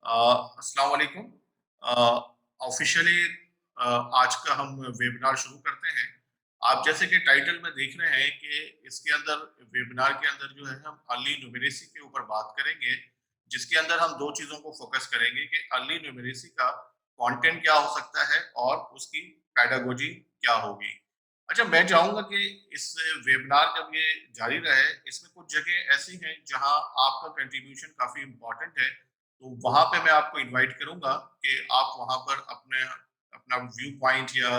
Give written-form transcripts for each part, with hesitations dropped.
अस्सलाम वालेकुम। ऑफिशियली आज का हम वेबिनार शुरू करते हैं। आप जैसे कि टाइटल में देख रहे हैं कि इसके अंदर वेबिनार के अंदर जो है हम अर्ली न्यूमेरेसी के ऊपर बात करेंगे, जिसके अंदर हम दो चीजों को फोकस करेंगे कि अर्ली न्यूमेरेसी का कंटेंट क्या हो सकता है और उसकी पेडागोजी क्या होगी। अच्छा, मैं चाहूंगा कि इस वेबिनार जब ये जारी रहे, इसमें कुछ जगह ऐसी हैं जहां आपका कंट्रीब्यूशन काफी इम्पोर्टेंट है, तो वहां पे मैं आपको इनवाइट करूंगा कि आप वहां पर अपने अपना व्यू पॉइंट या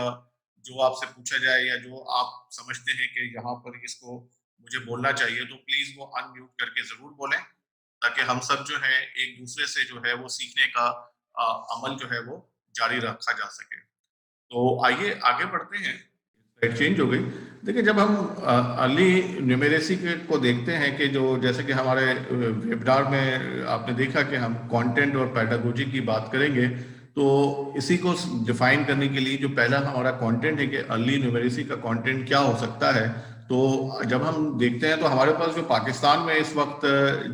जो आपसे पूछा जाए या जो आप समझते हैं कि यहाँ पर इसको मुझे बोलना चाहिए, तो प्लीज वो अनम्यूट करके जरूर बोलें, ताकि हम सब जो है एक दूसरे से जो है वो सीखने का अमल जो है वो जारी रखा जा सके। तो आइए आगे बढ़ते हैं। एक्सचेंज हो गई। देखिए, जब हम अर्ली न्यूमेरेसी को देखते हैं कि जो जैसे कि हमारे वेबिनार में आपने देखा कि हम कंटेंट और पेडागोजी की बात करेंगे, तो इसी को डिफाइन करने के लिए जो पहला हमारा कंटेंट है कि अर्ली न्यूमेरेसी का कंटेंट क्या हो सकता है, तो जब हम देखते हैं तो हमारे पास जो पाकिस्तान में इस वक्त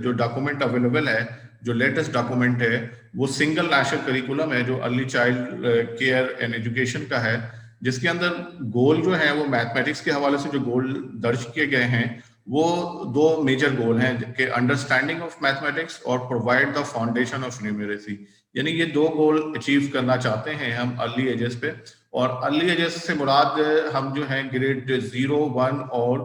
जो डॉक्यूमेंट अवेलेबल है, जो लेटेस्ट डॉक्यूमेंट है, वो सिंगल नेशनल करिकुलम है जो early child care and education का है, जिसके अंदर गोल जो है वो मैथमेटिक्स के हवाले से जो गोल दर्ज किए गए हैं, वो दो मेजर गोल हैं कि अंडरस्टैंडिंग ऑफ मैथमेटिक्स और provide the foundation of numeracy. यानी ये दो गोल अचीव करना चाहते हैं हम अर्ली एजेस पे। और अर्ली एजेस से मुराद हम जो है ग्रेड 0, 1 और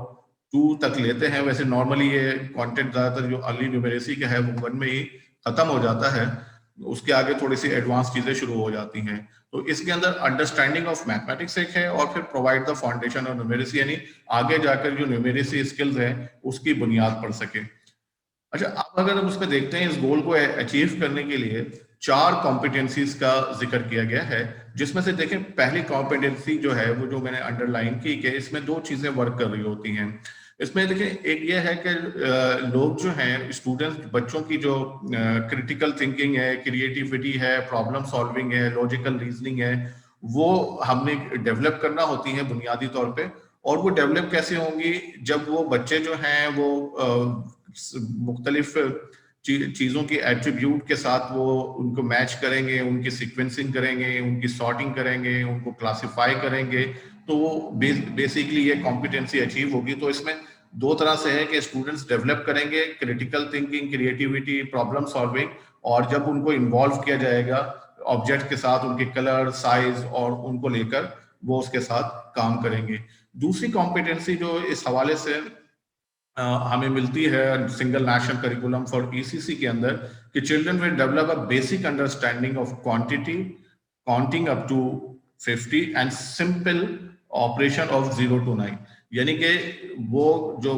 2 तक लेते हैं। वैसे नॉर्मली ये कंटेंट ज्यादातर जो अर्ली न्यूमेरेसी का है वो 1 में ही खत्म हो जाता है, उसके आगे थोड़ी सी एडवांस चीजें शुरू हो जाती हैं। तो इसके अंदर अंडरस्टैंडिंग ऑफ मैथमेटिक्स एक है और फिर provide the foundation of numeracy, यानी आगे जाकर जो न्यूमेरेसी स्किल्स हैं उसकी बुनियाद पड़ सके। अच्छा, आप अगर हम उसमें देखते हैं, इस गोल को अचीव करने के लिए 4 कॉम्पिटेंसीज का जिक्र किया गया है, जिसमें से देखें पहली कॉम्पिटेंसी जो है वो जो मैंने अंडरलाइन की कि इसमें दो चीजें वर्क कर रही होती हैं। इसमें देखें, एक ये है कि लोग जो हैं स्टूडेंट्स, बच्चों की जो क्रिटिकल थिंकिंग है, क्रिएटिविटी है, प्रॉब्लम सॉल्विंग है, लॉजिकल रीजनिंग है, वो हमने डेवलप करना होती है बुनियादी तौर पे। और वो डेवलप कैसे होंगी? जब वो बच्चे जो हैं वो मुख्तलिफ चीजों की एट्रीब्यूट के साथ वो उनको मैच करेंगे, उनकी सीक्वेंसिंग करेंगे, उनकी सॉर्टिंग करेंगे, उनको क्लासिफाई करेंगे, तो वो बेसिकली ये कॉम्पिटेंसी अचीव होगी। तो इसमें दो तरह से है कि स्टूडेंट्स डेवलप करेंगे critical thinking, creativity, problem solving, और जब उनको इन्वॉल्व किया जाएगा ऑब्जेक्ट के साथ, उनके कलर, साइज और उनको लेकर वो उसके साथ काम करेंगे। दूसरी कॉम्पिटेंसी जो इस हवाले से हमें मिलती है single national curriculum for ECC के अंदर, कि children will develop a basic understanding of quantity, counting up to 50 and simple operation of 0 to 9। यानी कि वो जो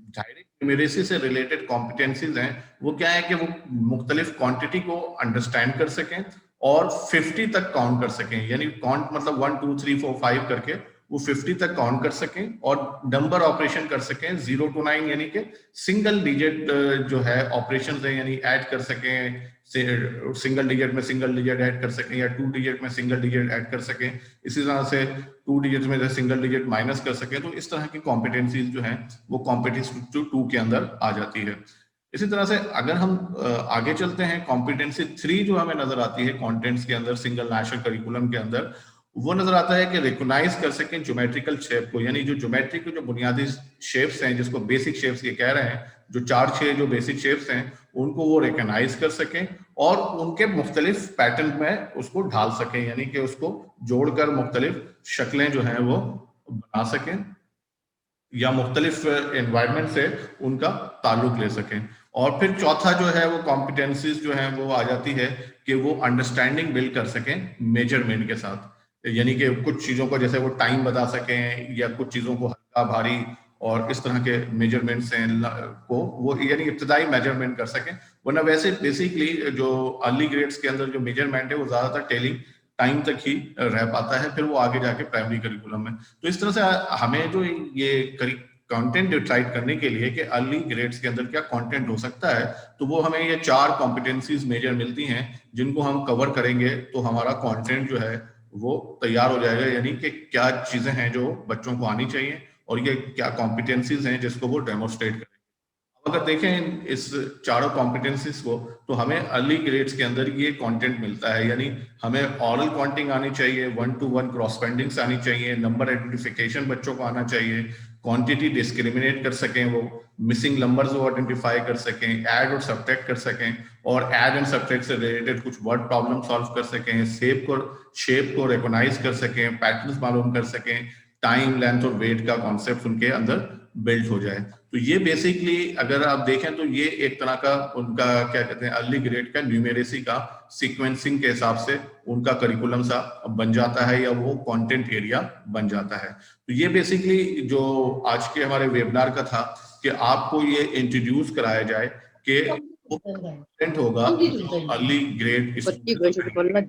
डायरेक्ट न्यूमेरेसी से रिलेटेड कॉम्पिटेंसीज हैं, वो क्या है कि वो मुख्तलिफ क्वांटिटी को अंडरस्टैंड कर सकें और 50 तक काउंट कर सकें। यानी काउंट मतलब 1 2 3 4 5 करके वो 50 तक काउंट कर सकें और नंबर ऑपरेशन कर सकें 0 to 9, यानी कि सिंगल डिजिट जो है ऑपरेशन है, यानी ऐड कर सकें, सिंगल डिजिट में सिंगल डिजिट ऐड कर सकें या 2 डिजिट में सिंगल डिजिट ऐड कर सकें, इसी तरह से 2 डिजिट में सिंगल डिजिट माइनस कर सकें। तो इस तरह की कॉम्पिटेंसीज जो हैं वो कॉम्पिटेंसी 2 के अंदर आ जाती है। इसी तरह से अगर हम आगे चलते हैं, कॉम्पिटेंसी 3 जो हमें नजर आती है कंटेंट्स के अंदर सिंगल नेशनल करिकुलम के अंदर, वो नजर आता है कि रिकॉग्नाइज कर सकें ज्योमेट्रिकल शेप को। यानी जो ज्योमेट्री के जो बुनियादी शेप्स हैं, जिसको बेसिक शेप्स ये कह रहे हैं, जो 4-6 जो बेसिक शेप्स हैं, उनको वो रिकॉग्नाइज कर सकें और उनके मुख्तलिफ पैटर्न में उसको ढाल सकें, यानी कि उसको जोड़कर मुख्तलिफ शक्लें जो हैं वो बना सकें या मुख्तलिफ एनवायरनमेंट से उनका ताल्लुक ले सकें। और फिर चौथा जो है वो कॉम्पिटेंसीज जो है वो आ जाती है कि वो अंडरस्टैंडिंग बिल्ड कर सकें मेजरमेंट के साथ। यानी कि कुछ चीजों को जैसे वो टाइम बता सकें या कुछ चीजों को हल्का भारी और इस तरह के मेजरमेंट्स हैं को वो यानी इब्तदाई मेजरमेंट कर सकें। वरना वैसे बेसिकली जो अर्ली ग्रेड्स के अंदर जो मेजरमेंट है वो ज्यादातर टेलिंग टाइम तक ही रह पाता है, फिर वो आगे जाके प्राइमरी करिकुलम में। तो इस तरह से हमें जो ये कंटेंट डिसाइड करने के लिए कि अर्ली ग्रेड्स के अंदर क्या कंटेंट हो सकता है, तो वो हमें ये 4 कॉम्पिटेंसीज मेजर मिलती हैं, जिनको हम कवर करेंगे तो हमारा कंटेंट जो है वो तैयार हो जाएगा। यानी कि क्या चीजें हैं जो बच्चों को आनी चाहिए और ये क्या कॉम्पिटेंसीज हैं जिसको वो डेमोस्ट्रेट करें। अगर देखें इस चारों कॉम्पिटेंसीज को, तो हमें अर्ली ग्रेड्स के अंदर ये कंटेंट मिलता है, यानी हमें ऑरल काउंटिंग आनी चाहिए, 1-to-1 क्रॉस पेंडिंग्स आनी चाहिए, नंबर आइडेंटिफिकेशन बच्चों को आना चाहिए, क्वांटिटी डिस्क्रिमिनेट कर सकें, वो मिसिंग नंबर्स वो आइडेंटिफाई कर सकें, ऐड और सब्ट्रैक्ट कर सकें, और ऐड एंड सब्ट्रैक्ट से रिलेटेड कुछ वर्ड प्रॉब्लम सॉल्व कर सकें, शेप को रिकॉग्नाइज कर सकें, पैटर्न्स मालूम कर सकें, टाइम, लेंथ और वेट का कॉन्सेप्ट उनके अंदर बिल्ड हो जाए। तो ये बेसिकली अगर आप देखें तो ये एक तरह का उनका क्या कहते हैं अर्ली ग्रेड का न्यूमेरेसी का सीक्वेंसिंग के हिसाब से उनका करिकुलम सा बन जाता है, या वो कंटेंट एरिया बन जाता है। तो ये बेसिकली जो आज के हमारे वेबिनार का था कि आपको ये इंट्रोड्यूस कराया जाए कि वो कंटेंट होगा अर्ली ग्रेड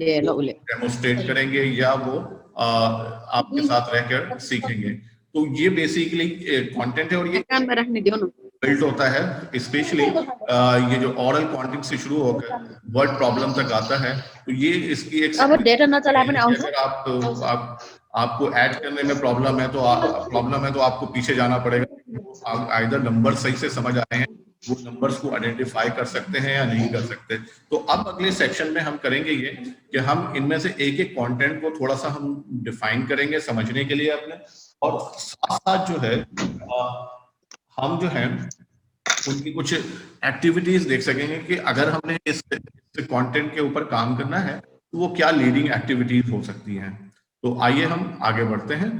डेमोस्ट्रेट करेंगे या वो आपके साथ रहकर सीखेंगे। तो ये बेसिकली कंटेंट है, और ये बिल्ड होता है स्पेशली ये जो ऑरल क्वांटिटी से शुरू होकर वर्ड प्रॉब्लम तक आता है। तो ये इसकी एक अगर आपको ऐड करने में प्रॉब्लम है तो आपको पीछे जाना पड़ेगा, आप आइदर नंबर सही से समझ आए हैं, वो नंबर्स को आइडेंटिफाई कर सकते हैं या नहीं कर सकते। तो अब अगले सेक्शन में हम करेंगे ये कि हम इनमें से एक एक कंटेंट को थोड़ा सा हम डिफाइन करेंगे समझने के लिए अपने, और साथ साथ जो है हम जो है उनकी कुछ एक्टिविटीज देख सकेंगे कि अगर हमने इस कंटेंट के ऊपर काम करना है तो वो क्या लीडिंग एक्टिविटीज हो सकती हैं। तो आइए हम आगे बढ़ते हैं।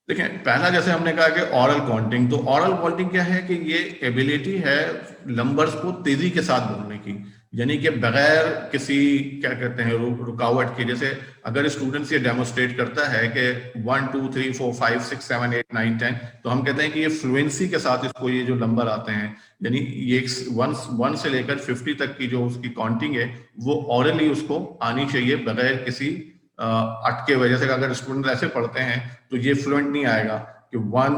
देखिए, पहला जैसे हमने कहा कि ऑरल काउंटिंग, तो ऑरल काउंटिंग क्या है कि ये एबिलिटी है नंबर्स को तेजी के साथ बोलने की, यानी कि बगैर किसी क्या कहते हैं रुकावट के। जैसे अगर स्टूडेंट्स ये डेमोस्ट्रेट करता है कि 1 2 3 4 5 6 7 8 9 10, तो हम कहते हैं कि ये फ्लुएंसी के साथ इसको ये जो नंबर आते हैं, यानी ये 1 से लेकर 50 तक की जो उसकी काउंटिंग है वो ऑरली उसको आनी चाहिए बगैर किसी अटके वजह से। अगर स्टूडेंट ऐसे पढ़ते हैं तो ये फ्लुएंट नहीं आएगा कि 1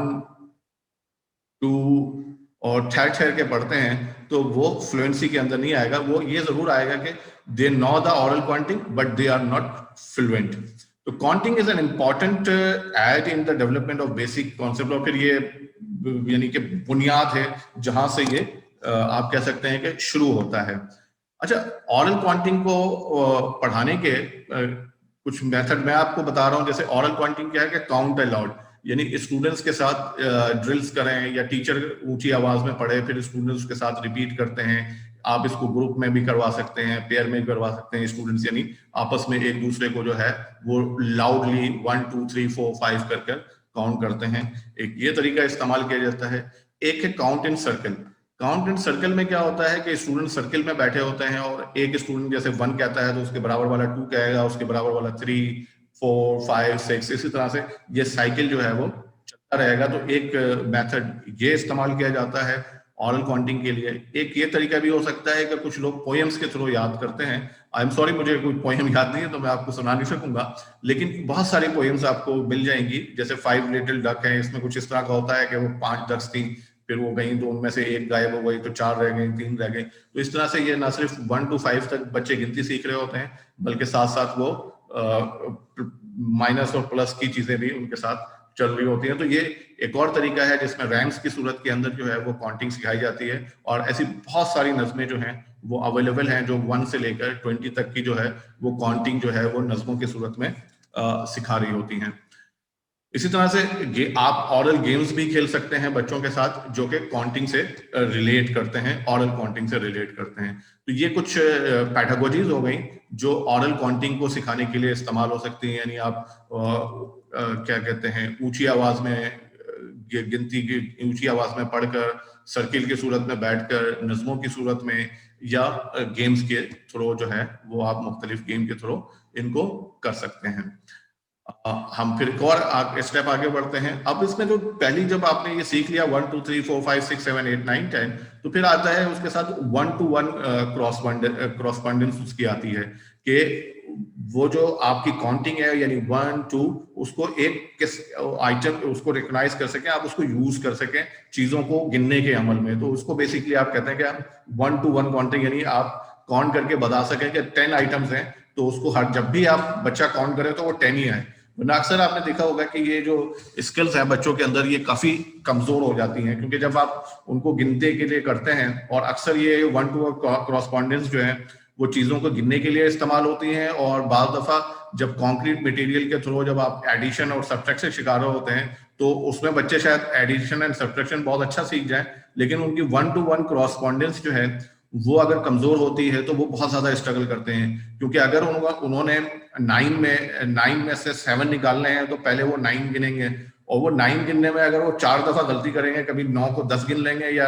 2 और ठहर के पढ़ते हैं तो वो फ्लुएंसी के अंदर नहीं आएगा। वो ये जरूर आएगा कि they know the aural counting but they are not fluent. तो counting is an important aid in the development of basic concept, और फिर ये यानी कि बुनियाद है जहां से ये आप कह सकते हैं कि शुरू होता है। अच्छा, ऑरल काउंटिंग को पढ़ाने के कुछ मेथड मैं आपको बता रहा हूं। जैसे ऑरल काउंटिंग क्या है कि काउंट अलाउड, यानी स्टूडेंट्स के साथ ड्रिल्स करें या टीचर ऊंची आवाज में पढ़े फिर स्टूडेंट्स के साथ रिपीट करते हैं। आप इसको ग्रुप में भी करवा सकते हैं, पेयर में करवा सकते हैं। स्टूडेंट्स यानी आपस में एक दूसरे को जो है वो लाउडली 1 2 3 4 5 कर काउंट करते हैं। एक ये तरीका इस्तेमाल किया जाता है। एक है count in circle. Count in circle में क्या होता है कि स्टूडेंट सर्कल में बैठे होते हैं और एक स्टूडेंट जैसे 1 कहता है तो उसके बराबर वाला 2 कहेगा, उसके बराबर वाला 3 4 5 6, इसी तरह से ये साइकिल जो है वो चलता रहेगा। तो एक मेथड ये इस्तेमाल किया जाता है ऑरल काउंटिंग के लिए। एक ये तरीका भी हो सकता है कि कुछ लोग पोएम्स के थ्रू याद करते हैं। आई एम सॉरी, मुझे कोई पोएम याद नहीं है तो मैं आपको सुना नहीं सकूंगा, लेकिन बहुत सारी पोएम्स आपको मिल जाएंगी। जैसे 5 लिटिल डक है, इसमें कुछ इस तरह का होता है कि वो 5 डक्स थी, फिर वो गई तो उनमें से एक गायब हो गई तो 4 रह गई, 3 रह गई। तो इस तरह से ये ना सिर्फ 1 to 5 तक बच्चे गिनती सीख रहे होते हैं, बल्कि साथ साथ वो माइनस और प्लस की चीजें भी उनके साथ चल रही होती हैं। तो ये एक और तरीका है जिसमें रैम्स की सूरत के अंदर जो है वो काउंटिंग सिखाई जाती है। और ऐसी बहुत सारी नज़में जो हैं वो अवेलेबल हैं जो 1 से लेकर 20 तक की जो है वो काउंटिंग जो है वो नज़मों की सूरत में सिखा रही होती हैं। इसी तरह से आप ऑरल गेम्स भी खेल सकते हैं बच्चों के साथ जो कि काउंटिंग से रिलेट करते हैं, ऑरल काउंटिंग से रिलेट करते हैं। तो ये कुछ पैडागोजीज हो गई जो ऑरल काउंटिंग को सिखाने के लिए इस्तेमाल हो सकती हैं। यानी आप क्या कहते हैं ऊंची आवाज में गिनती की ऊंची आवाज में पढ़कर, सर्किल की सूरत में बैठकर, नज़मों की सूरत में, या गेम्स के थ्रू जो है वो आप मुख्तलिफ गेम के थ्रू इनको कर सकते हैं। हम फिर एक और स्टेप आगे बढ़ते हैं। अब इसमें जो पहली जब आपने ये सीख लिया 1 2 3 4 5 6 7 8 9 10, तो फिर आता है उसके साथ 1 to 1 क्रॉसपॉन्डेंस उसकी आती है कि वो जो आपकी काउंटिंग है यानी 1 2 उसको एक किस आइटम उसको रिकॉग्नाइज कर सकें, आप उसको यूज कर सकें चीजों को गिनने के अमल में। तो उसको बेसिकली आप कहते हैं कि आप 1 to 1 काउंटिंग, यानी आप काउंट करके बता सकें कि 10 आइटम्स हैं तो उसको हर जब भी आप बच्चा काउंट करे तो वो 10 ही है। वरना अक्सर आपने देखा होगा कि ये जो स्किल्स है बच्चों के अंदर ये काफी कमजोर हो जाती हैं, क्योंकि जब आप उनको गिनते के लिए करते हैं, और अक्सर ये वन टू क्रॉसपॉन्डेंस जो है वो चीजों को गिनने के लिए इस्तेमाल होती हैं, और बाद दफा जब कॉन्क्रीट मटेरियल के थ्रू जब आप एडिशन और सब्ट्रैक्शन शिकार होते हैं तो उसमें बच्चे शायद एडिशन एंड सब्ट्रैक्शन बहुत अच्छा सीख जाएं, लेकिन उनकी वन टू वन क्रॉसपॉन्डेंस जो है वो अगर कमजोर होती है तो वो बहुत ज्यादा स्ट्रगल करते हैं। क्योंकि अगर उन्होंने 9 में से 7 निकालने हैं तो पहले वो 9 गिनेंगे, और वो 9 गिनने में अगर वो 4 दफा गलती करेंगे, कभी 9 को 10 गिन लेंगे, या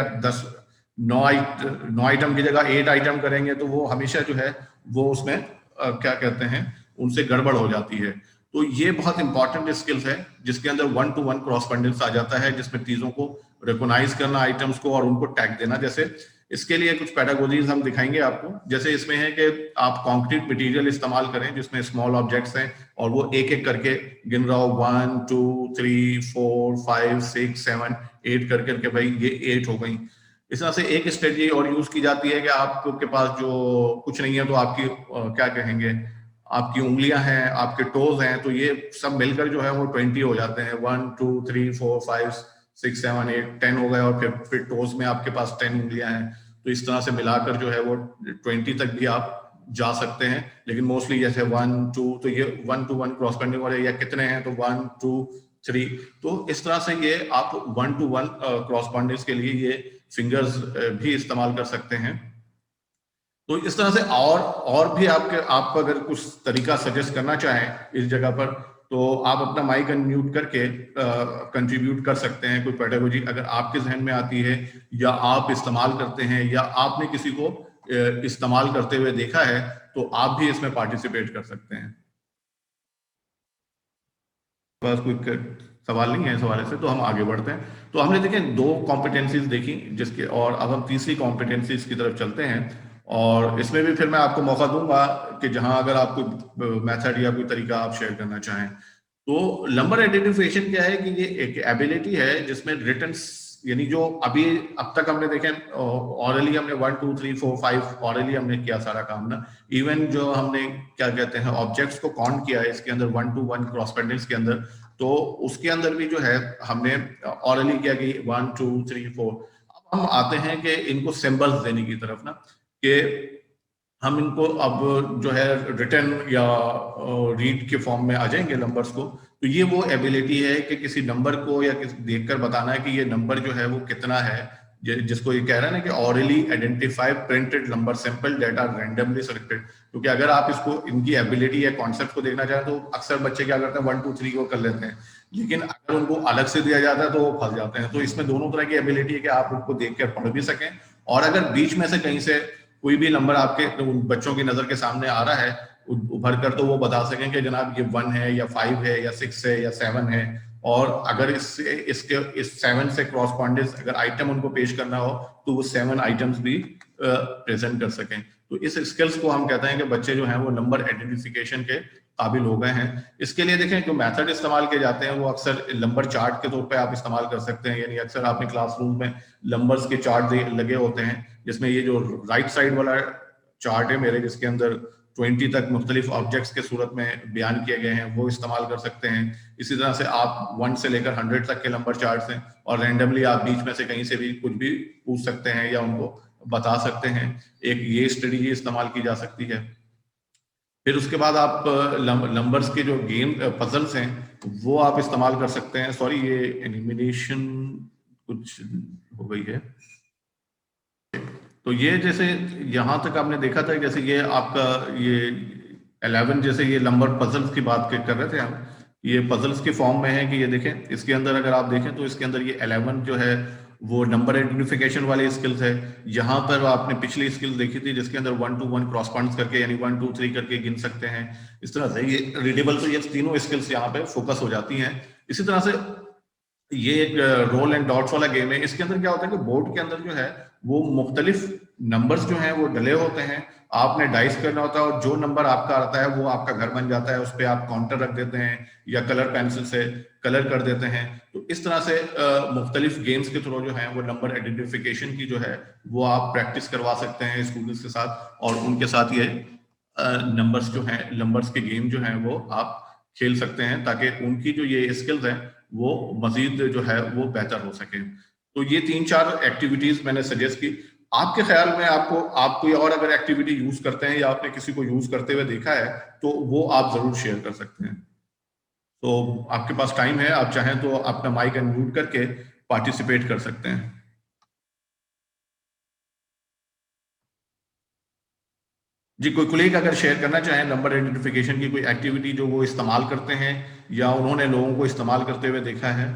9 आइटम की जगह 8 आइटम करेंगे, तो वो हमेशा जो है वो उसमें क्या कहते हैं उनसे गड़बड़ हो जाती है। तो ये बहुत इंपॉर्टेंट स्किल्स है जिसके अंदर वन टू वन क्रॉसपेंडेंस आ जाता है, जिसमें चीजों को रिकॉग्नाइज करना, आइटम्स को, और उनको टैग देना। जैसे इसके लिए कुछ पेडागोजीज हम दिखाएंगे आपको। जैसे इसमें है कि आप कंक्रीट मटेरियल इस्तेमाल करें जिसमें स्मॉल ऑब्जेक्ट्स हैं, और वो एक एक करके गिन रहा हो, 1 2 3 4 5 6 7 8 कर करके, भाई ये 8 हो गई। इस तरह से एक स्ट्रेटजी और यूज की जाती है कि आपके पास जो कुछ नहीं है तो आपकी क्या कहेंगे, आपकी उंगलियां हैं, आपके टोज हैं, तो ये सब मिलकर जो है वो 20 हो जाते हैं। 1 2 3 4 5 6 7 8 10 हो गए, और फिर टोज में आपके पास 10 उंगलियां हैं, तो इस तरह से मिलाकर जो है वो 20 तक भी आप जा सकते हैं। लेकिन मोस्टली जैसे 1 2, तो ये 1 टू 1 क्रॉस करने वाले या कितने हैं, तो 1 2 3, तो इस तरह से ये आप 1 टू 1 क्रॉसपॉन्डेंस के लिए ये फिंगर्स भी इस्तेमाल कर सकते हैं। तो इस तरह से और भी आप अगर कुछ तरीका सजेस्ट करना चाहें इस जगह पर, तो आप अपना माइक अनम्यूट करके कंट्रीब्यूट कर सकते हैं। कोई पेडागोजी अगर आपके जहन में आती है, या आप इस्तेमाल करते हैं, या आपने किसी को इस्तेमाल करते हुए देखा है, तो आप भी इसमें पार्टिसिपेट कर सकते हैं। बस कोई सवाल नहीं है इस हवाले से, तो हम आगे बढ़ते हैं। तो हमने देखे 2 कॉम्पिटेंसीज देखी जिसके, और अब हम तीसरी कॉम्पिटेंसीज की तरफ चलते हैं। और इसमें भी फिर मैं आपको मौका दूंगा कि जहां अगर आप कोई मेथड या कोई तरीका आप शेयर करना चाहें। तो नंबर आइडेंटिफिकेशन क्या है कि ये एक एबिलिटी है जिसमें रिटन, यानी जो अभी अब तक हमने देखे ऑरली हमने 1 2 3 4 5 ऑरली हमने किया सारा काम ना। इवन जो हमने क्या कहते हैं ऑब्जेक्ट्स को काउंट किया है इसके अंदर 1 टू 1 क्रॉसपेंडेंस के अंदर, तो उसके अंदर भी जो है हमने ऑरली किया कि 1 2 3 4। अब हम आते हैं कि इनको सिंबल्स देने की तरफ ना, कि हम इनको अब जो है रिटर्न या रीड के फॉर्म में आ जाएंगे नंबर्स को। तो ये वो एबिलिटी है कि किसी नंबर को या किसी देखकर बताना है कि ये नंबर जो है वो कितना है, जिसको ये कह रहा है ना कि hourly identify printed number sample data randomly selected. क्योंकि अगर आप इसको इनकी एबिलिटी या कॉन्सेप्ट को देखना चाहें तो अक्सर बच्चे क्या करते हैं 1 2 3 को कर लेते हैं, लेकिन अगर उनको अलग से दिया जाता है तो वो फंस जाते हैं। तो इसमें दोनों तरह की एबिलिटी है कि आप उनको देख कर पढ़ भी सकें, और अगर बीच में से कहीं से कोई भी नंबर आपके बच्चों की नजर के सामने आ रहा है उभर कर, तो वो बता सकें कि जनाब ये 1 है या 5 है या 6 है या 7 है। और अगर इस 7 से क्रॉसपॉन्डेंस अगर आइटम उनको पेश करना हो तो वो 7 आइटम्स भी प्रेजेंट कर सकें। तो इस स्किल्स को हम कहते हैं कि बच्चे जो हैं वो नंबर आइडेंटिफिकेशन के काबिल हो गए हैं। इसके लिए देखें जो मेथड इस्तेमाल किए जाते हैं वो अक्सर नंबर चार्ट के तौर पे आप इस्तेमाल कर सकते हैं। यानी अक्सर आपने क्लासरूम में नंबर्स के चार्ट लगे होते हैं, जिसमें ये जो राइट साइड वाला चार्ट है मेरे, जिसके अंदर 20 तक मुख्तलिफ ऑब्जेक्ट्स के सूरत में बयान किए गए हैं, वो इस्तेमाल कर सकते हैं। इसी तरह से आप 1 से लेकर 100 तक के नंबर चार्ट्स हैं, और रैंडमली आप बीच में से कहीं से भी कुछ भी पूछ सकते हैं या उनको बता सकते हैं। एक ये स्ट्रेटजी इस्तेमाल की जा सकती है। फिर उसके बाद आप नंबर्स के जो गेम पजल्स हैं वो आप इस्तेमाल कर सकते हैं। सॉरी, ये एनिमेशन कुछ हो गई है। तो ये जैसे यहां तक आपने देखा था, जैसे ये आपका ये 11, जैसे ये नंबर पजल्स की बात कर रहे थे हम, ये पजल्स के फॉर्म में है कि ये देखें इसके अंदर अगर आप देखें तो इसके अंदर ये 11 जो है वो नंबर आइडेंटिफिकेशन वाली स्किल्स है। यहाँ पर आपने पिछली स्किल देखी थी जिसके अंदर 1 टू 1 क्रॉसपॉन्ड्स करके यानी 1 2 3 करके गिन सकते हैं। इस तरह से ये रीडेबल, तो ये तीनों स्किल्स यहाँ पे फोकस हो जाती हैं। इसी तरह से ये एक रोल एंड डॉट्स वाला गेम है। इसके अंदर क्या होता है कि बोर्ड के अंदर जो है वो मुख्तलिफ नंबर्स जो हैं वो डले होते हैं, आपने डाइस करना होता है, और जो नंबर आपका आता है वो आपका घर बन जाता है। उस पर आप काउंटर रख देते हैं या कलर पेंसिल से कलर कर देते हैं। तो इस तरह से मुख्तलिफ गेम्स के थ्रू जो है वो नंबर आइडेंटिफिकेशन की जो है वो आप प्रैक्टिस करवा सकते हैं स्टूडेंट्स के साथ, और उनके साथ ये नंबर्स जो हैं, नंबर्स के गेम जो हैं वो आप खेल सकते हैं, ताकि उनकी जो ये स्किल्स हैं वो मजीद जो है वो बेहतर हो सके। तो ये 3-4 एक्टिविटीज मैंने सजेस्ट की। आपके ख्याल में आपको आप कोई और अगर एक्टिविटी यूज करते हैं या आपने किसी को यूज करते हुए देखा है तो वो आप जरूर शेयर कर सकते हैं। तो आपके पास टाइम है, आप चाहें तो अपना माइक अनम्यूट करके पार्टिसिपेट कर सकते हैं। जी, कोई कोलीग अगर शेयर करना चाहें नंबर आइडेंटिफिकेशन की कोई एक्टिविटी जो वो इस्तेमाल करते हैं या उन्होंने लोगों को इस्तेमाल करते हुए देखा है।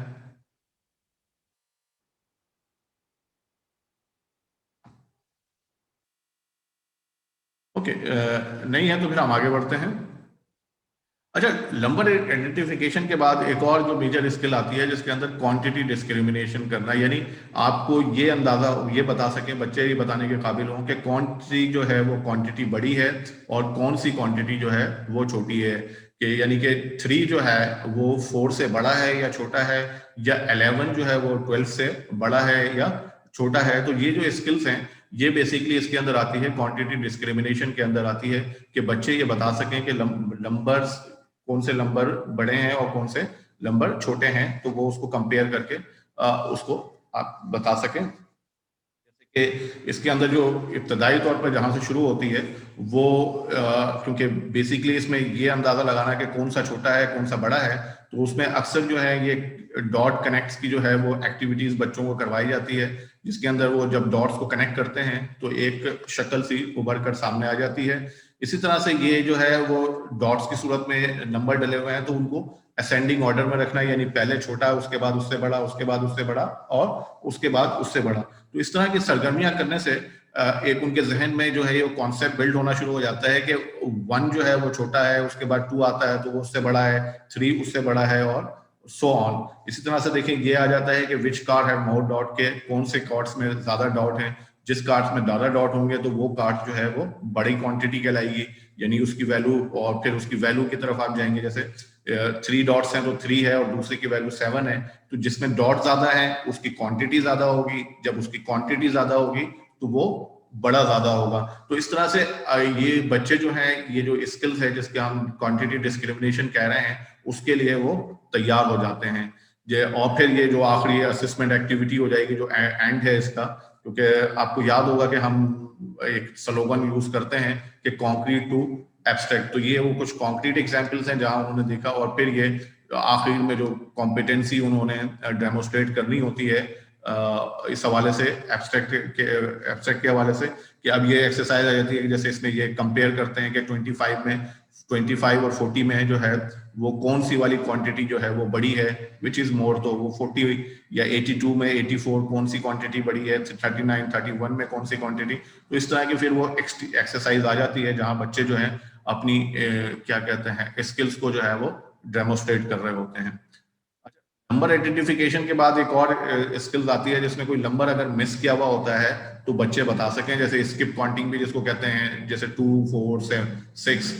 ओके, नहीं है तो फिर हम आगे बढ़ते हैं। अच्छा, नंबर आइडेंटिफिकेशन के बाद एक और जो मेजर स्किल आती है जिसके अंदर क्वांटिटी डिस्क्रिमिनेशन करना, यानी आपको ये अंदाजा ये बता सके, बच्चे ये बताने के काबिल हों कि कौन सी जो है वो क्वांटिटी बड़ी है और कौन सी क्वांटिटी जो है वो छोटी है। कि यानी कि 3 जो है वो 4 से बड़ा है या छोटा है, या 11 जो है वो 12 से बड़ा है या छोटा है। तो ये जो स्किल्स हैं ये बेसिकली इसके अंदर आती है, क्वांटिटी डिस्क्रिमिनेशन के अंदर आती है, कि बच्चे ये बता सकें कि नंबर्स कौन से नंबर बड़े हैं और कौन से नंबर छोटे हैं, तो वो उसको कंपेयर करके उसको आप बता सकें। जैसे कि इसके अंदर जो इब्तदाई तौर पर जहां से शुरू होती है वो क्योंकि बेसिकली इसमें ये अंदाजा लगाना कि कौन सा छोटा है कौन सा बड़ा है, तो उसमें अक्सर जो है ये डॉट कनेक्ट्स की जो है वो एक्टिविटीज बच्चों को करवाई जाती है, जिसके अंदर वो जब डॉट्स को कनेक्ट करते हैं तो एक शक्ल सी उभर कर सामने आ जाती है। इसी तरह से ये जो है वो डॉट्स की सूरत में नंबर डले हुए हैं, तो उनको असेंडिंग ऑर्डर में रखना है, यानी पहले छोटा, उसके बाद उससे बड़ा, उसके बाद उससे बड़ा और उसके बाद उससे बड़ा। तो इस तरह की सरगर्मियां करने से एक उनके जहन में जो है ये कॉन्सेप्ट बिल्ड होना शुरू हो जाता है कि 1 जो है वो छोटा है, उसके बाद 2 आता है तो वो उससे बड़ा है, 3 उससे बड़ा है और सो ऑन। इसी तरह से देखिए ये आ जाता है कि विच कार्ड है मोर डॉट, के कौन से कार्ड्स में ज्यादा डॉट है। जिस कार्ड्स में ज्यादा डॉट होंगे तो वो कार्ड जो है वो बड़ी क्वांटिटी कहलाएगी, यानी उसकी वैल्यू, और फिर उसकी वैल्यू की तरफ आप जाएंगे। जैसे 3 डॉट्स हैं तो 3 है और दूसरे की वैल्यू 7 है, तो जिसमें डॉट ज्यादा है उसकी क्वांटिटी ज्यादा होगी, जब उसकी क्वांटिटी ज्यादा होगी तो वो बड़ा ज्यादा होगा। तो इस तरह से ये बच्चे जो हैं ये जो स्किल्स है जिसके हम क्वांटिटी डिस्क्रिमिनेशन कह रहे हैं उसके लिए वो तैयार हो जाते हैं। और फिर ये जो आखिरी असेसमेंट एक्टिविटी हो जाएगी जो एंड है इसका, क्योंकि आपको याद होगा कि हम एक स्लोगन यूज करते हैं कि कॉन्क्रीट टू एब्स्ट्रैक्ट, तो ये वो कुछ कॉन्क्रीट एग्जांपल्स हैं जहां उन्होंने देखा, और फिर ये आखिर में जो कॉम्पिटेंसी उन्होंने डेमोस्ट्रेट करनी होती है इस हवाले से, एब्स्ट्रैक्ट के हवाले से, कि अब ये एक्सरसाइज आ जाती है कि जैसे इसमें ये कंपेयर करते हैं कि 25 और 40 में जो है वो कौन सी वाली क्वांटिटी जो है वो बड़ी है, विच इज मोर, तो वो 40 या 82 में 84 कौन सी क्वांटिटी बड़ी है, 39 31 में कौन सी क्वांटिटी। तो इस तरह की फिर वो एक्सरसाइज आ जाती है जहां बच्चे जो है अपनी क्या कहते हैं स्किल्स को जो है वो डेमोस्ट्रेट कर रहे होते हैं। नंबर आइडेंटिफिकेशन के बाद एक और स्किल्स आती है जिसमें कोई नंबर अगर मिस किया हुआ होता है तो बच्चे बता सकें, जैसे स्किप काउंटिंग भी जिसको कहते हैं, जैसे 2 4 7 6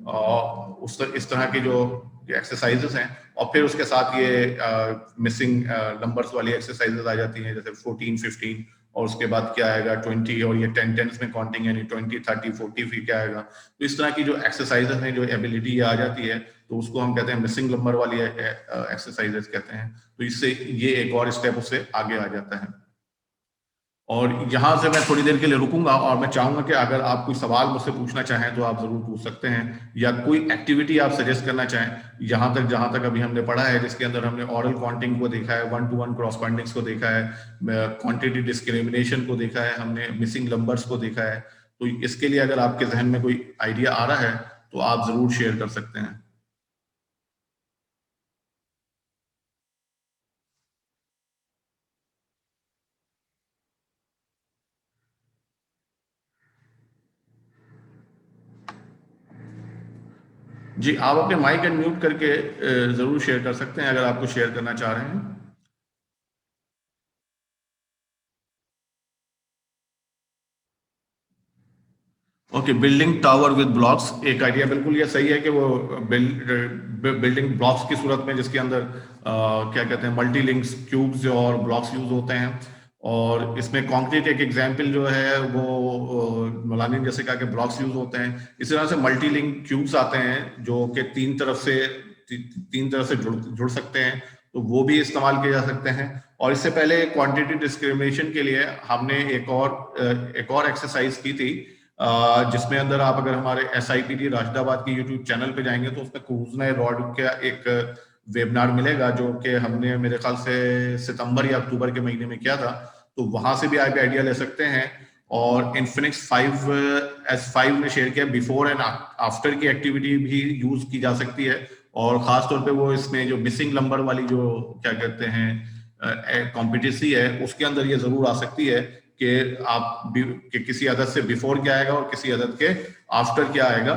8 इस तरह की जो एक्सरसाइजेस हैं। और फिर उसके साथ ये मिसिंग नंबर्स वाली एक्सरसाइजेस आ जाती हैं, जैसे 14 15, और उसके बाद क्या आएगा 20, और ये 10 10 में काउंटिंग यानी 20 30 40 फिर क्या आएगा। तो इस तरह की जो एक्सरसाइजेस हैं, जो एबिलिटी आ जाती है, तो उसको हम कहते हैं मिसिंग नंबर वाली एक्सरसाइजेस कहते हैं। तो इससे ये एक और स्टेप उससे आगे आ जाता है। और यहाँ से मैं थोड़ी देर के लिए रुकूंगा और मैं चाहूंगा कि अगर आप कोई सवाल मुझसे पूछना चाहें तो आप जरूर पूछ सकते हैं, या कोई एक्टिविटी आप सजेस्ट करना चाहें। यहाँ तक जहाँ तक अभी हमने पढ़ा है जिसके अंदर हमने ऑरल काउंटिंग को देखा है, 1 to 1 क्रॉसपॉन्डिंग्स को देखा है, क्वांटिटी डिस्क्रिमिनेशन को देखा है, हमने मिसिंग नंबर्स को देखा है। तो इसके लिए अगर आपके जहन में कोई आइडिया आ रहा है तो आप जरूर शेयर कर सकते हैं। जी, आप अपने माइक अनम्यूट करके जरूर शेयर कर सकते हैं अगर आपको शेयर करना चाह रहे हैं। Okay, building tower with blocks एक आइडिया बिल्कुल ये सही है कि वो बिल्डिंग ब्लॉक्स की सूरत में जिसके अंदर क्या कहते हैं मल्टी लिंक्स क्यूब्स और ब्लॉक्स यूज होते हैं। और इसमें कंक्रीट एक एग्जांपल जो है वो मौलानी ने जैसे कहा कि ब्लॉक्स यूज होते हैं, इस तरह से मल्टी लिंक क्यूब्स आते हैं जो कि तीन तरफ से जुड़ सकते हैं, तो वो भी इस्तेमाल किए जा सकते हैं। और इससे पहले क्वांटिटी डिस्क्रिमिनेशन के लिए हमने एक और एक्सरसाइज की थी, जिसमें अंदर आप अगर हमारे SIPD राशिदाबाद की यूट्यूब चैनल पे जाएंगे तो उसमें क्रूज रॉड का एक वेबिनार मिलेगा जो कि हमने मेरे ख्याल से सितंबर या अक्टूबर के महीने में किया था, तो वहां से भी आप आइडिया ले सकते हैं। और इन्फिनिक्स 5S5 ने शेयर किया बिफोर एंड आफ्टर की एक्टिविटी भी यूज की जा सकती है, और खास तौर पे वो इसमें जो मिसिंग नंबर वाली जो क्या कहते हैं कॉम्पिटिसी है उसके अंदर ये जरूर आ सकती है कि कि किसी अदद से बिफोर क्या आएगा और किसी अदद के आफ्टर क्या आएगा,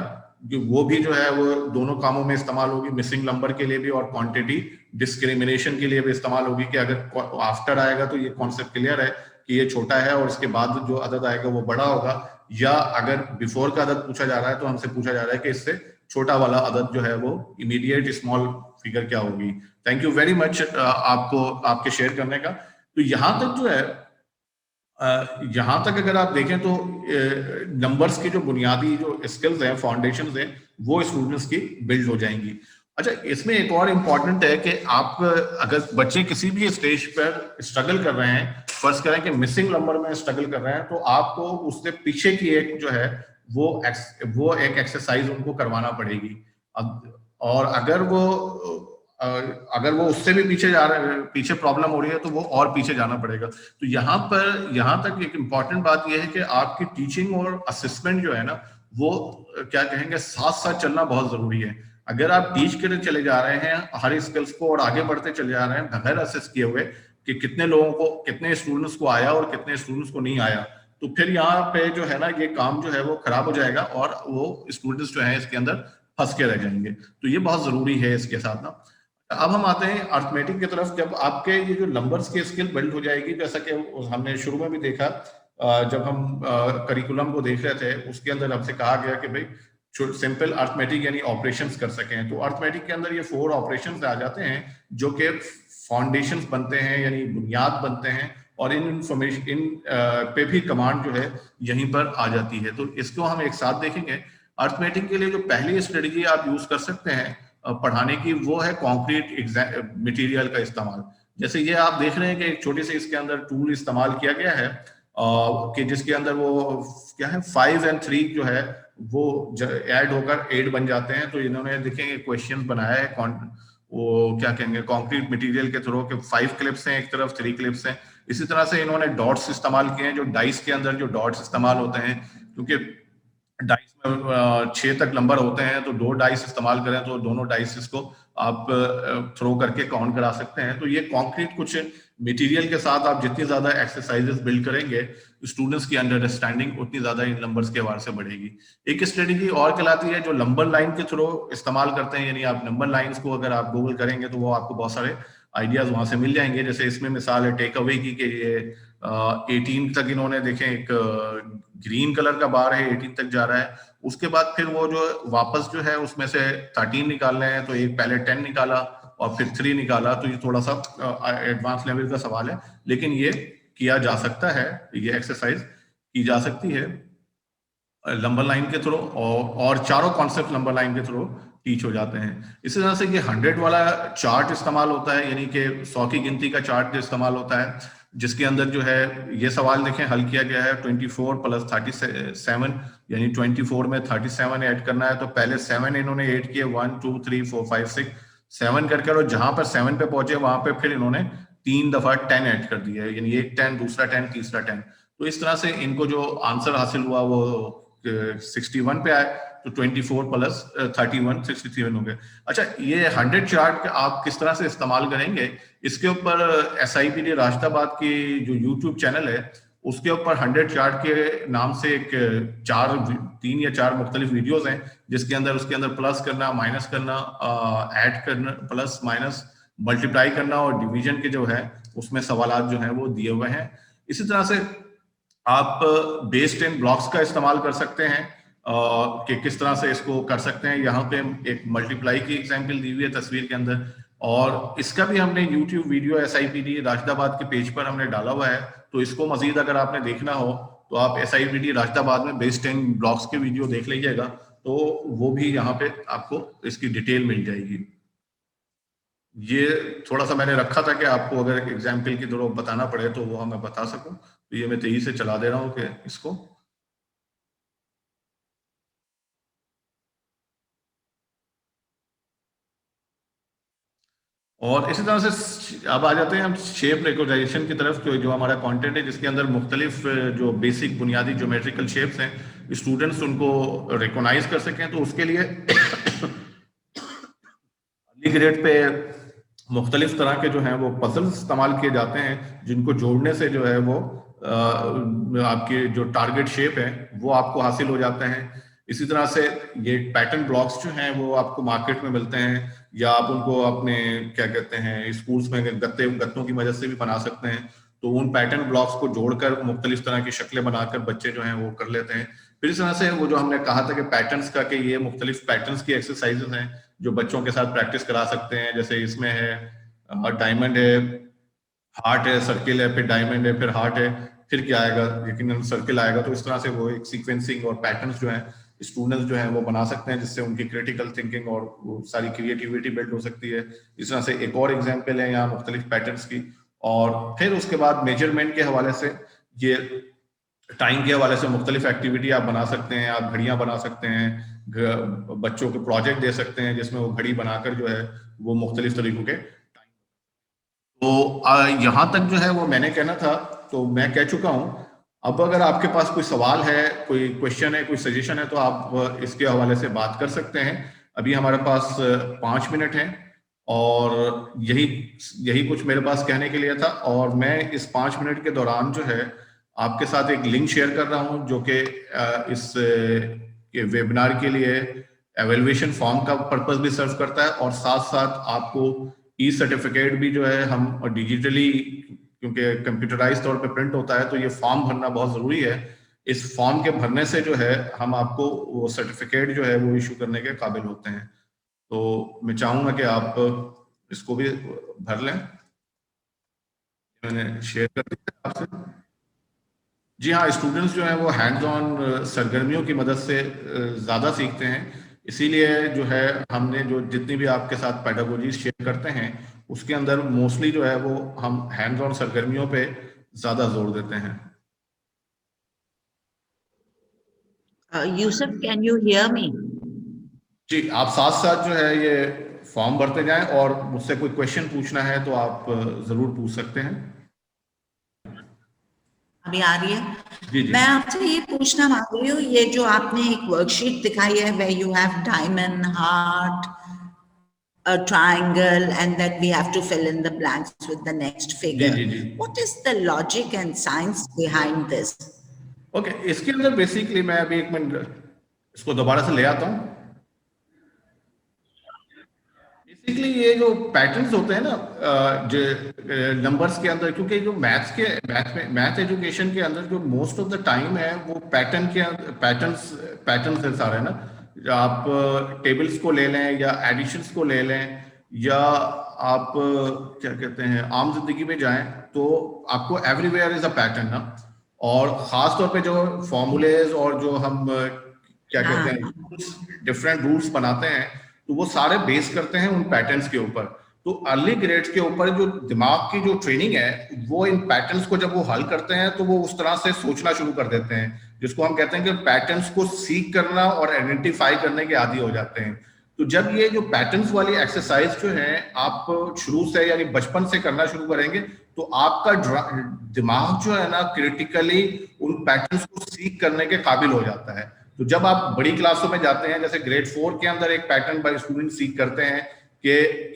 वो भी जो है वो दोनों कामों में इस्तेमाल होगी, मिसिंग नंबर के लिए भी और क्वांटिटी डिस्क्रिमिनेशन के लिए भी इस्तेमाल होगी कि अगर आफ्टर आएगा तो ये कॉन्सेप्ट क्लियर है कि ये छोटा है और इसके बाद जो अदद आएगा वो बड़ा होगा, या अगर बिफोर का अदद पूछा जा रहा है तो हमसे पूछा जा रहा है कि इससे छोटा वाला अदद जो है वो इमीडिएट स्मॉल फिगर क्या होगी। थैंक यू वेरी मच आपको आपके शेयर करने का। तो यहाँ तक जो है यहाँ तक अगर आप देखें तो नंबर्स की जो बुनियादी जो स्किल्स हैं, फाउंडेशंस हैं, वो स्टूडेंट्स की बिल्ड हो जाएंगी। अच्छा, इसमें एक और इम्पॉर्टेंट है कि आप अगर बच्चे किसी भी स्टेज पर स्ट्रगल कर रहे हैं, फर्ज करें कि मिसिंग नंबर में स्ट्रगल कर रहे हैं, तो आपको उससे पीछे की एक जो है वो एक एक्सरसाइज उनको करवाना पड़ेगी। और अगर वो उससे भी पीछे जा रहे हैं, पीछे प्रॉब्लम हो रही है, तो वो और पीछे जाना पड़ेगा। तो यहाँ तक एक इम्पॉर्टेंट बात यह है कि आपकी टीचिंग और असेसमेंट जो है ना, वो क्या कहेंगे साथ साथ चलना बहुत जरूरी है। अगर आप टीच करते चले जा रहे हैं हर स्किल्स को और आगे बढ़ते चले जा रहे हैं बगैर असेस किए हुए कि कितने लोगों को, कितने स्टूडेंट्स को आया और कितने स्टूडेंट्स को नहीं आया, तो फिर यहाँ पे जो है ना ये काम जो है वो खराब हो जाएगा और वो स्टूडेंट्स जो है इसके अंदर फंस के रह जाएंगे। तो ये बहुत जरूरी है इसके साथ ना। अब हम आते हैं अर्थमेटिक की तरफ। जब आपके ये जो नंबर्स की स्किल बिल्ड हो जाएगी, जैसा कि हमने शुरू में भी देखा, जब हम करिकुलम को देख रहे थे उसके अंदर हमसे कहा गया कि भाई सिंपल अर्थमेटिक यानी ऑपरेशंस कर सकें, तो अर्थमेटिक के अंदर ये 4 ऑपरेशंस आ जाते हैं जो कि फाउंडेशंस बनते हैं यानी बुनियाद बनते हैं, और इन पे भी कमांड जो है यहीं पर आ जाती है। तो इसको हम एक साथ देखेंगे। अर्थमेटिक के लिए जो पहली स्ट्रेटजी आप यूज कर सकते हैं पढ़ाने की, वो है कॉन्क्रीट मटेरियल का इस्तेमाल। जैसे ये आप देख रहे हैं कि एक छोटे से इसके अंदर टूल इस्तेमाल किया गया है कि जिसके अंदर वो क्या है 5 और 3 जो है वो ऐड होकर 8 बन जाते हैं। तो इन्होंने देखेंगे क्वेश्चन बनाया है वो क्या कहेंगे कंक्रीट मटेरियल के थ्रू के 5 क्लिप्स हैं एक तरफ, 3 क्लिप्स हैं। इसी तरह से इन्होंने डॉट्स इस्तेमाल किए हैं, जो डाइस के अंदर जो डॉट्स इस्तेमाल होते हैं, क्योंकि डाइस में 6 तक नंबर होते हैं, तो 2 डाइस इस्तेमाल करें तो दोनों डाइस को आप थ्रो करके काउंट करा सकते हैं। तो ये कॉन्क्रीट कुछ मटेरियल के साथ आप जितनी ज्यादा एक्सरसाइजेस बिल्ड करेंगे, स्टूडेंट्स की अंडरस्टैंडिंग उतनी ज्यादा इन नंबर्स के बारे से बढ़ेगी। एक स्ट्रेटेजी और कहलाती है जो नंबर लाइन के थ्रू इस्तेमाल करते हैं, यानी आप नंबर लाइंस को अगर आप गूगल करेंगे तो वो आपको बहुत सारे आइडियाज वहां से मिल जाएंगे। जैसे इसमें मिसाल है टेक अवे की, ये 18 तक इन्होंने देखें, एक ग्रीन कलर का बार है 18 तक जा रहा है, उसके बाद फिर वो जो वापस जो है उसमें से 13 निकालने हैं, तो एक पहले 10 निकाला और फिर 3 निकाला। तो ये थोड़ा सा एडवांस लेवल का सवाल है, लेकिन ये किया जा सकता है, ये एक्सरसाइज की जा सकती है नंबर लाइन के थ्रू, और चारों कॉन्सेप्ट नंबर लाइन के थ्रू टीच हो जाते हैं। इसी तरह से ये 100 वाला चार्ट इस्तेमाल होता है, यानी कि 100 की गिनती का चार्ट इस्तेमाल होता है, जिसके अंदर जो है ये सवाल देखें हल किया गया है 24 + 37, यानी 24 में 37 ऐड करना है। तो पहले 7 इन्होंने ऐड किए, 1 2 3 4 5 6 7 करके, और जहां पर 7 पे पहुंचे वहां पे फिर इन्होंने 3 दफा 10 ऐड कर दिया है, यानी एक 10, दूसरा 10, तीसरा 10। तो इस तरह से इनको जो आंसर हासिल हुआ वो 61 पे आए, तो 24 + 31 63 हो गए। अच्छा, ये 100 चार्ट आप किस तरह से इस्तेमाल करेंगे, इसके ऊपर SIPD राशिदाबाद की जो यूट्यूब चैनल है उसके ऊपर 100 चार्ट के नाम से एक 3 या 4 मुख्तलिफ वीडियोस हैं, जिसके अंदर उसके अंदर प्लस करना, माइनस करना, ऐड करना, प्लस माइनस मल्टीप्लाई करना और डिवीजन के जो है उसमें सवालात जो है वो दिए हुए हैं। इसी तरह से आप बेस 10 ब्लॉक्स का इस्तेमाल कर सकते हैं कि किस तरह से इसको कर सकते हैं। यहाँ पे एक मल्टीप्लाई की एग्जांपल दी हुई है तस्वीर के अंदर, और इसका भी हमने यूट्यूब वीडियो SIPD राशिदाबाद के पेज पर हमने डाला हुआ है, तो इसको मजीद अगर आपने देखना हो तो आप SIBT राशिदाबाद में बेस 10 ब्लॉक्स के वीडियो देख लीजिएगा, तो वो भी यहाँ पे आपको इसकी डिटेल मिल जाएगी। ये थोड़ा सा मैंने रखा था कि आपको अगर एग्जाम्पल की थोड़ा बताना पड़े तो वो मैं बता सकूं, तो ये मैं तेजी से चला दे रहा हूँ कि इसको। और इसी तरह से अब आ जाते हैं हम शेप रिकॉग्नाइजेशन की तरफ, जो हमारा कंटेंट है जिसके अंदर मुख्तलिफ जो बेसिक बुनियादी ज्योमेट्रिकल शेप्स हैं स्टूडेंट्स उनको रिकॉग्नाइज कर सकें, तो उसके लिए अर्ली ग्रेड पे मुख्तलिफ तरह के जो हैं वो पजल्स इस्तेमाल किए जाते हैं, जिनको जोड़ने से जो है वो आपके जो टारगेट शेप है वो आपको हासिल हो जाते हैं। इसी तरह से ये पैटर्न ब्लॉक्स जो हैं वो आपको मार्केट में मिलते हैं, या आप उनको अपने क्या कहते हैं स्कूल्स में गत्तों की मदद से भी बना सकते हैं। तो उन पैटर्न ब्लॉक्स को जोड़कर मुख्तलिफ तरह की शक्लें बनाकर बच्चे जो हैं वो कर लेते हैं। फिर इस तरह से वो जो हमने कहा था कि पैटर्न्स का, कि ये मुख्तलिफ पैटर्न्स की एक्सरसाइजेस हैं जो बच्चों के साथ प्रैक्टिस करा सकते हैं। जैसे इसमें है डायमंड है, हार्ट है, सर्किल है, फिर डायमंड है, फिर हार्ट है, फिर क्या आएगा, यकीनन सर्किल आएगा। तो इस तरह से वो एक सीक्वेंसिंग और पैटर्न्स जो है स्टूडेंट्स जो है वो बना सकते हैं, जिससे उनकी क्रिटिकल थिंकिंग और वो सारी क्रिएटिविटी बिल्ड हो सकती है। इस तरह से एक और एग्जाम्पल है यहाँ मुख्तलिफ पैटर्न्स की। और फिर उसके बाद मेजरमेंट के हवाले से, ये टाइम के हवाले से मुख्तलिफ एक्टिविटी आप बना सकते हैं। आप घड़ियां बना सकते हैं, बच्चों को प्रोजेक्ट दे सकते हैं जिसमें वो घड़ी बनाकर जो है वो मुख्तलिफ तरीकों के। तो यहाँ तक जो है वो मैंने कहना था, तो मैं कह चुका हूँ। अब अगर आपके पास कोई सवाल है, कोई क्वेश्चन है, कोई सजेशन है, तो आप इसके हवाले से बात कर सकते हैं। अभी हमारे पास 5 मिनट हैं, और यही यही कुछ मेरे पास कहने के लिए था। और मैं इस 5 मिनट के दौरान जो है आपके साथ एक लिंक शेयर कर रहा हूँ, जो कि इस वेबिनार के लिए एवेल्युएशन फॉर्म का पर्पस भी सर्व करता है, और साथ साथ आपको ई सर्टिफिकेट भी जो है हम डिजिटली, क्योंकि कंप्यूटराइज तौर पे प्रिंट होता है, तो ये फॉर्म भरना बहुत जरूरी है। इस फॉर्म के भरने से जो है हम आपको वो सर्टिफिकेट जो है वो इशू करने के काबिल होते हैं। तो मैं चाहूंगा कि आप इसको भी भर लें। मैंने शेयर कर दिया आपसे। जी हाँ, स्टूडेंट्स जो हैं वो हैंड्स ऑन सरगर्मियों की मदद से ज़्यादा सीखते हैं। इसीलिए जो है हमने जो जितनी भी आपके साथ पेडागोजी शेयर करते हैं उसके अंदर मोस्टली जो है वो हम हैंड्स ऑन सरगर्मियों पे ज़्यादा जोर देते हैं। Yusuf, can you hear me? जी, आप साथ साथ जो है ये फॉर्म भरते जाएं, और मुझसे कोई क्वेश्चन पूछना है तो आप ज़रूर पूछ सकते हैं। अभी आ रही है। जी जी। मैं आपसे ये पूछना चाह रही हूँ, ये जो आपने एक वर्कशीट दिखाई है, where you have diamond, heart, a triangle, and then we have to fill in the blanks with the next जी figure. जी जी। What is the logic and science behind this? Okay, इसके अंदर बेसिकली मैं अभी 1 minute इसको दोबारा से ले आता हूँ। बेसिकली ये जो पैटर्न्स होते हैं ना, जो नंबर्स के अंदर, क्योंकि जो मैथ एजुकेशन के अंदर जो मोस्ट ऑफ द टाइम है वो पैटर्न्स है सारे ना। आप टेबल्स को ले लें या एडिशंस को ले लें, या आप क्या कहते हैं आम जिंदगी में जाएं, तो आपको एवरीवेयर इज अ पैटर्न ना। और खास तौर पे जो फॉर्मूलेज और जो हम क्या कहते हैं डिफरेंट रूल्स बनाते हैं, तो वो सारे बेस करते हैं उन पैटर्न्स के ऊपर। तो अर्ली ग्रेड्स के ऊपर जो दिमाग की जो ट्रेनिंग है, वो इन पैटर्न्स को जब वो हल करते हैं तो वो उस तरह से सोचना शुरू कर देते हैं, जिसको हम कहते हैं कि पैटर्न्स को सीख करना और आइडेंटिफाई करने के आदी हो जाते हैं। तो जब ये जो पैटर्न्स वाली एक्सरसाइज जो है आप शुरू से यानी बचपन से करना शुरू करेंगे, तो आपका दिमाग जो है ना क्रिटिकली उन पैटर्न्स को सीख करने के काबिल हो जाता है। तो जब आप बड़ी क्लासों में जाते हैं, जैसे ग्रेड 4 के अंदर एक पैटर्न बाय स्टूडेंट सीख करते हैं कि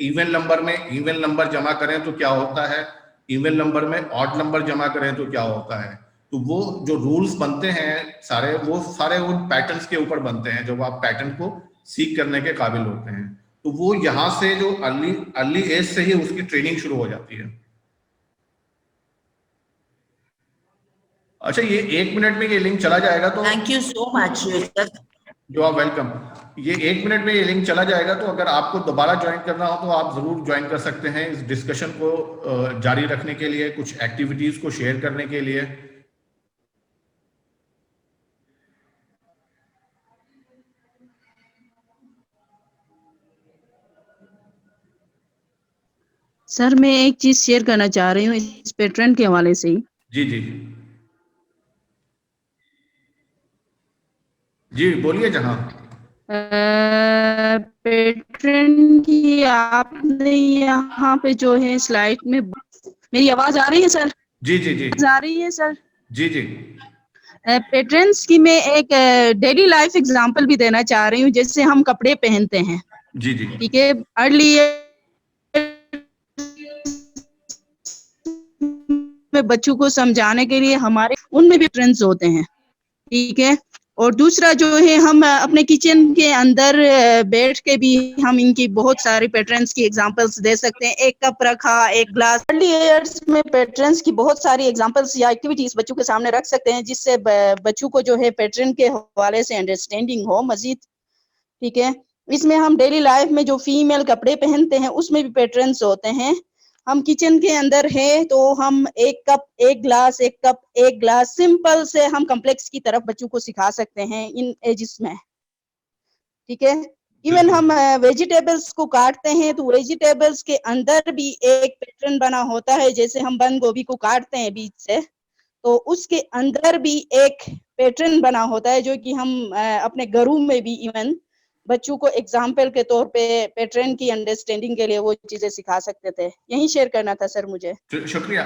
इवन नंबर में इवन नंबर जमा करें तो क्या होता है, इवन नंबर में ऑड नंबर जमा करें तो क्या होता है। तो वो जो रूल्स बनते हैं सारे, वो सारे उन पैटर्न्स के ऊपर बनते हैं जब आप पैटर्न को सीख करने के काबिल होते हैं। तो वो यहाँ से जो अर्ली एज से ही उसकी ट्रेनिंग शुरू हो जाती है। अच्छा, ये 1 मिनट में ये लिंक चला जाएगा तो thank you so much. You are welcome. ये 1 मिनट में ये लिंक चला जाएगा, तो अगर आपको दोबारा ज्वाइन करना हो तो आप जरूर ज्वाइन कर सकते हैं इस डिस्कशन को जारी रखने के लिए, कुछ एक्टिविटीज को शेयर करने के लिए। सर मैं एक चीज शेयर करना चाह रही हूँ इस पेट्रन के हवाले से ही। जी जी जी बोलिए जहां। पेट्रन की आपने यहाँ पे जो है स्लाइड में, मेरी आवाज आ रही है सर? जी जी जी आवाज आ रही है सर? जी जी पेट्रन्स की मैं एक डेली लाइफ एग्जांपल भी देना चाह रही हूँ, जैसे हम कपड़े पहनते हैं, जी जी ठीक है, अर्ली में बच्चों को समझाने के लिए हमारे उनमें भी ट्रेंड्स होते हैं, ठीक है। और दूसरा जो है, हम अपने किचन के अंदर बैठ के भी हम इनकी बहुत सारी पैटर्न्स की एग्जांपल्स दे सकते हैं। एक कप रखा, एक ग्लास, अर्ली ईयर्स में पैटर्न्स की बहुत सारी एग्जांपल्स या एक्टिविटीज बच्चों के सामने रख सकते हैं, जिससे बच्चों को जो है पैटर्न के हवाले से अंडरस्टैंडिंग हो मजीद, ठीक है। इसमें हम डेली लाइफ में जो फीमेल कपड़े पहनते हैं उसमें भी पैटर्न्स होते हैं। हम किचन के अंदर है तो हम एक कप एक ग्लास, एक कप एक ग्लास, सिंपल से हम कॉम्प्लेक्स की तरफ बच्चों को सिखा सकते हैं इन एजेस में, ठीक है। इवन हम वेजिटेबल्स को काटते हैं तो वेजिटेबल्स के अंदर भी एक पैटर्न बना होता है, जैसे हम बंद गोभी को काटते हैं बीच से, तो उसके अंदर भी एक पैटर्न बना होता है, जो कि हम अपने घरों में भी इवन बच्चों को एग्जाम्पल के तौर पे पैटर्न की अंडरस्टैंडिंग के लिए वो चीजें सिखा सकते थे। यही शेयर करना था सर मुझे। शुक्रिया।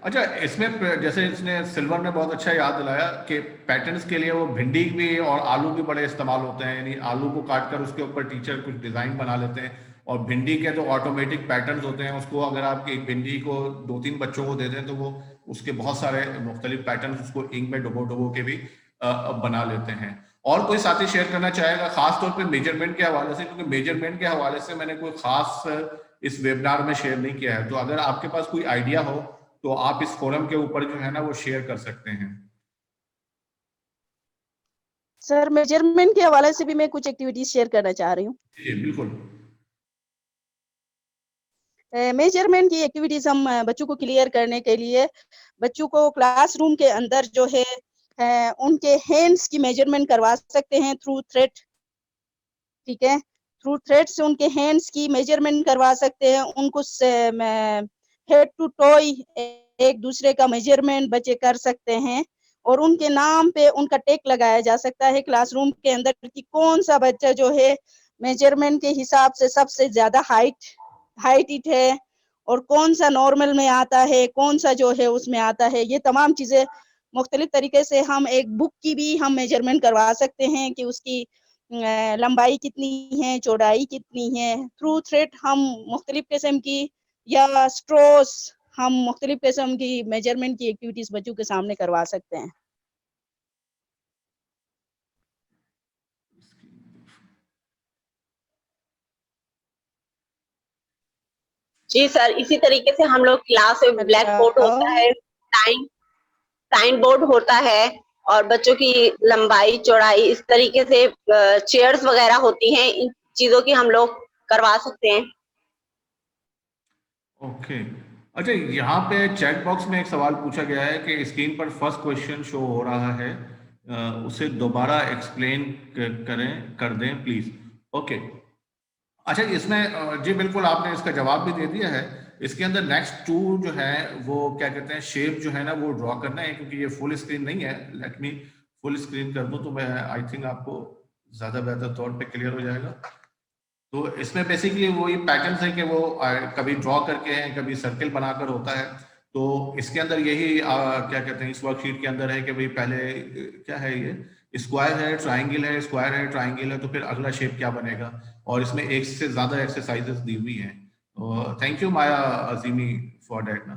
अच्छा, इसमें जैसे इसने सिल्वर ने बहुत अच्छा याद दिलाया कि पैटर्न्स के लिए वो भिंडी भी और आलू भी बड़े इस्तेमाल होते हैं, यानी आलू को काट कर उसके ऊपर टीचर कुछ डिज़ाइन बना लेते हैं, और भिंडी के जो ऑटोमेटिक पैटर्न्स होते हैं उसको अगर आप एक भिंडी को 2-3 बच्चों को दे दें तो वो उसके बहुत सारे मुख्तलिफ पैटर्न उसको इंक में डुबो डुबो के भी बना लेते हैं। और कोई साथी शेयर करना चाहेगा खास तौर पे मेजरमेंट के हवाले से, क्योंकि मेजरमेंट के हवाले से मैंने कोई खास इस वेबिनार में शेयर नहीं किया है, तो अगर आपके पास कोई आइडिया हो तो आप इस फोरम के ऊपर जो है ना वो शेयर कर सकते हैं। सर मेजरमेंट के हवाले से भी मैं कुछ एक्टिविटीज शेयर करना चाह रही हूँ। जी बिल्कुल। मेजरमेंट की एक्टिविटीज हम बच्चों को क्लियर करने के लिए बच्चों को क्लासरूम के अंदर जो है उनके हैंड्स की मेजरमेंट करवा सकते हैं थ्रू थ्रेड, ठीक है। थ्रू थ्रेड से उनके हैंड्स की मेजरमेंट करवा सकते हैं, उनको हेड टू टॉय एक दूसरे का मेजरमेंट बच्चे कर सकते हैं, और उनके नाम पे उनका टेक लगाया जा सकता है क्लासरूम के अंदर कि कौन सा बच्चा जो है मेजरमेंट के हिसाब से सबसे ज्यादा हाइट इट है, और कौन सा नॉर्मल में आता है, कौन सा जो है उसमें आता है। ये तमाम चीजें मुख्तलिफ तरीके से हम एक बुक की भी हम मेजरमेंट करवा सकते हैं कि उसकी लंबाई कितनी है, चौड़ाई कितनी है। थ्रू थ्रेड हम मुख्तलिफ किस्म की या स्ट्रोस हम मुख्तलिफ किस्म की मेजरमेंट की एक्टिविटीज बच्चों के सामने करवा सकते हैं। जी सर, इसी तरीके से हम लोग क्लास में ब्लैक बोर्ड होता है, साइन बोर्ड होता है, और बच्चों की लंबाई चौड़ाई इस तरीके से चेयर्स वगैरह होती हैं, इन चीजों की हम लोग करवा सकते हैं। ओके। अच्छा, यहाँ पे चैट बॉक्स में एक सवाल पूछा गया है कि स्क्रीन पर फर्स्ट क्वेश्चन शो हो रहा है, उसे दोबारा एक्सप्लेन कर दें प्लीज। ओके। अच्छा, इसमें जी बिल्कुल आपने इसका जवाब भी दे दिया है। इसके अंदर नेक्स्ट 2 जो है वो क्या कहते हैं, शेप जो है ना वो ड्रॉ करना है, क्योंकि ये फुल स्क्रीन नहीं है। लेट मी फुल स्क्रीन कर दूं तो मैं आई थिंक आपको ज्यादा बेहतर तौर पे क्लियर हो जाएगा। तो इसमें बेसिकली वही पैटर्न्स है कि वो कभी ड्रॉ करके हैं, कभी सर्किल बनाकर होता है। तो इसके अंदर यही क्या कहते हैं, इस वर्कशीट के अंदर है कि भाई पहले क्या है, ये स्क्वायर है, ट्राइंगल है, स्क्वायर है, ट्राइंगल है, तो फिर अगला शेप क्या बनेगा, और इसमें एक से ज्यादा एक्सरसाइजेस दी हुई हैं। Thank you Maya Azimi for that ना।